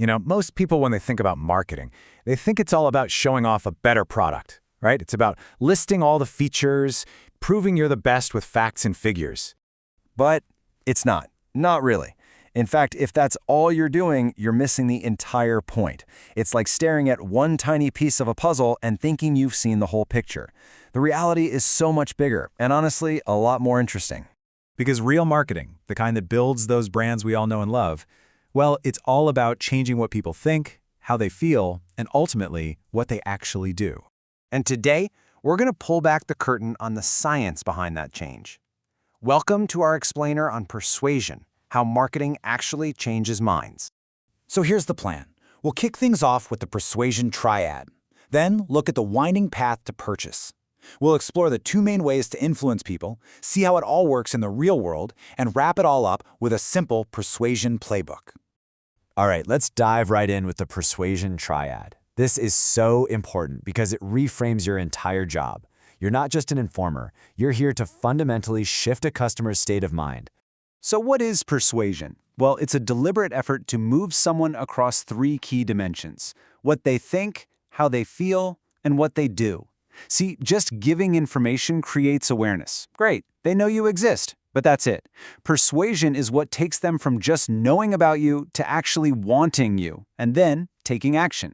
Most people, when they think about marketing, they think it's all about showing off a better product, right? It's about listing all the features, proving you're the best with facts and figures. But it's not. Not really. In fact, if that's all you're doing, you're missing the entire point. It's like staring at one tiny piece of a puzzle and thinking you've seen the whole picture. The reality is so much bigger, and honestly, a lot more interesting. Because real marketing, the kind that builds those brands we all know and love, well, it's all about changing what people think, how they feel, and ultimately, what they actually do. And today, we're going to pull back the curtain on the science behind that change. Welcome to our explainer on persuasion, how marketing actually changes minds. So here's the plan. We'll kick things off with the persuasion triad. Then look at the winding path to purchase. We'll explore the two main ways to influence people, see how it all works in the real world, and wrap it all up with a simple persuasion playbook. All right, let's dive right in with the persuasion triad. This is so important because it reframes your entire job. You're not just an informer. You're here to fundamentally shift a customer's state of mind. So what is persuasion? Well, it's a deliberate effort to move someone across three key dimensions: what they think, how they feel, and what they do. See, just giving information creates awareness. Great, they know you exist, but that's it. Persuasion is what takes them from just knowing about you to actually wanting you, and then taking action.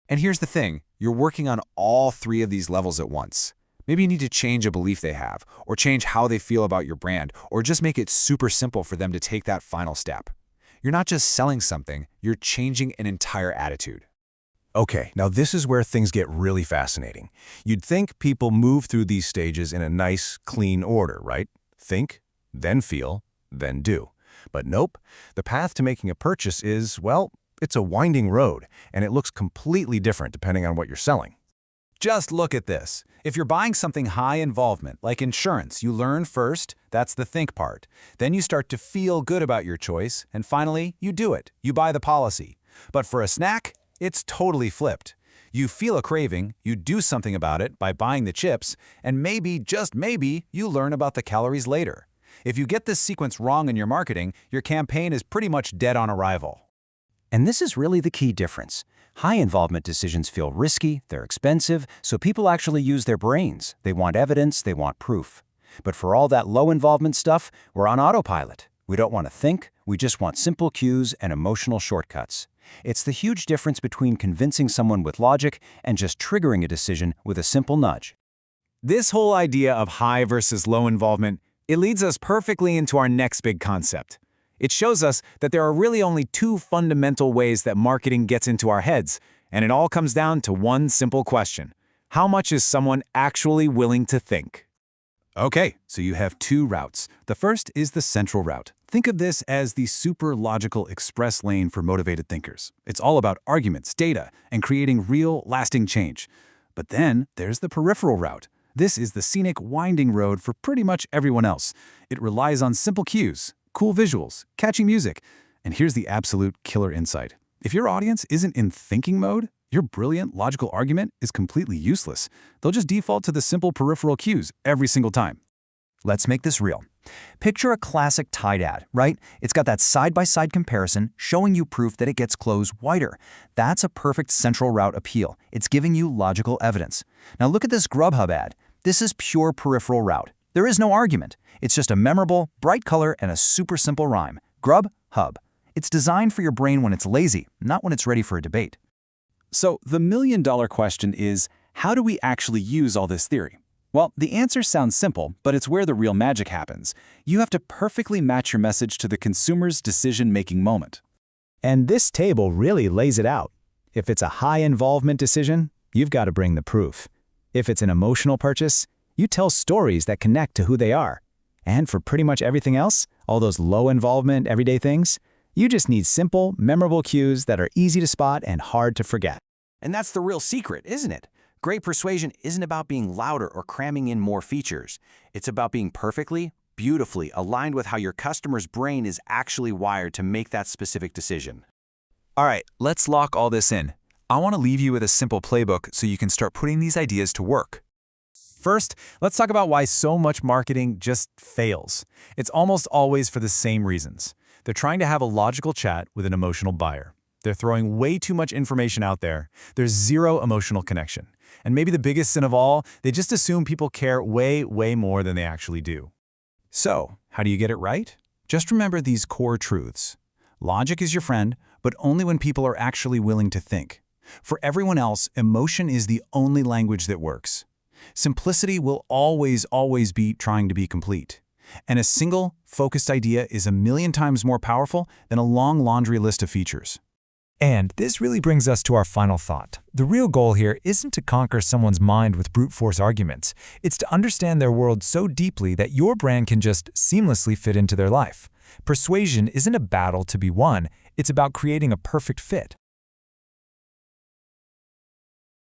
And here's the thing, you're working on all three of these levels at once. Maybe you need to change a belief they have, or change how they feel about your brand, or just make it super simple for them to take that final step. You're not just selling something, you're changing an entire attitude. Okay, now this is where things get really fascinating. You'd think people move through these stages in a nice, clean order, right? Think, then feel, then do. But nope, the path to making a purchase is, well, it's a winding road, and it looks completely different depending on what you're selling. Just look at this. If you're buying something high involvement, like insurance, you learn first, that's the think part. Then you start to feel good about your choice, and finally, you do it. You buy the policy. But for a snack, it's totally flipped. You feel a craving, you do something about it by buying the chips, and maybe, just maybe, you learn about the calories later. If you get this sequence wrong in your marketing, your campaign is pretty much dead on arrival. And this is really the key difference. High-involvement decisions feel risky, they're expensive, so people actually use their brains. They want evidence, they want proof. But for all that low-involvement stuff, we're on autopilot. We don't want to think, we just want simple cues and emotional shortcuts. It's the huge difference between convincing someone with logic and just triggering a decision with a simple nudge. This whole idea of high versus low involvement, it leads us perfectly into our next big concept. It shows us that there are really only two fundamental ways that marketing gets into our heads, and it all comes down to one simple question. How much is someone actually willing to think? Okay, so you have two routes. The first is the central route. Think of this as the super logical express lane for motivated thinkers. It's all about arguments, data, and creating real, lasting change. But then there's the peripheral route. This is the scenic, winding road for pretty much everyone else. It relies on simple cues, cool visuals, catchy music. And here's the absolute killer insight. If your audience isn't in thinking mode, your brilliant, logical argument is completely useless. They'll just default to the simple peripheral cues every single time. Let's make this real. Picture a classic Tide ad, right? It's got that side-by-side comparison showing you proof that it gets clothes whiter. That's a perfect central route appeal. It's giving you logical evidence. Now look at this Grubhub ad. This is pure peripheral route. There is no argument. It's just a memorable, bright color and a super simple rhyme. Grub-hub. It's designed for your brain when it's lazy, not when it's ready for a debate. So the million-dollar question is, how do we actually use all this theory? Well, the answer sounds simple, but it's where the real magic happens. You have to perfectly match your message to the consumer's decision-making moment. And this table really lays it out. If it's a high-involvement decision, you've got to bring the proof. If it's an emotional purchase, you tell stories that connect to who they are. And for pretty much everything else, all those low-involvement, everyday things, you just need simple, memorable cues that are easy to spot and hard to forget. And that's the real secret, isn't it? Great persuasion isn't about being louder or cramming in more features. It's about being perfectly, beautifully aligned with how your customer's brain is actually wired to make that specific decision. All right, let's lock all this in. I want to leave you with a simple playbook so you can start putting these ideas to work. First, let's talk about why so much marketing just fails. It's almost always for the same reasons. They're trying to have a logical chat with an emotional buyer. They're throwing way too much information out there. There's zero emotional connection. And maybe the biggest sin of all, they just assume people care way, way more than they actually do. So, how do you get it right? Just remember these core truths. Logic is your friend, but only when people are actually willing to think. For everyone else, emotion is the only language that works. Simplicity will always be trying to be complete. And a single, focused idea is 1,000,000 times more powerful than a long laundry list of features. And this really brings us to our final thought. The real goal here isn't to conquer someone's mind with brute force arguments. It's to understand their world so deeply that your brand can just seamlessly fit into their life. Persuasion isn't a battle to be won. It's about creating a perfect fit.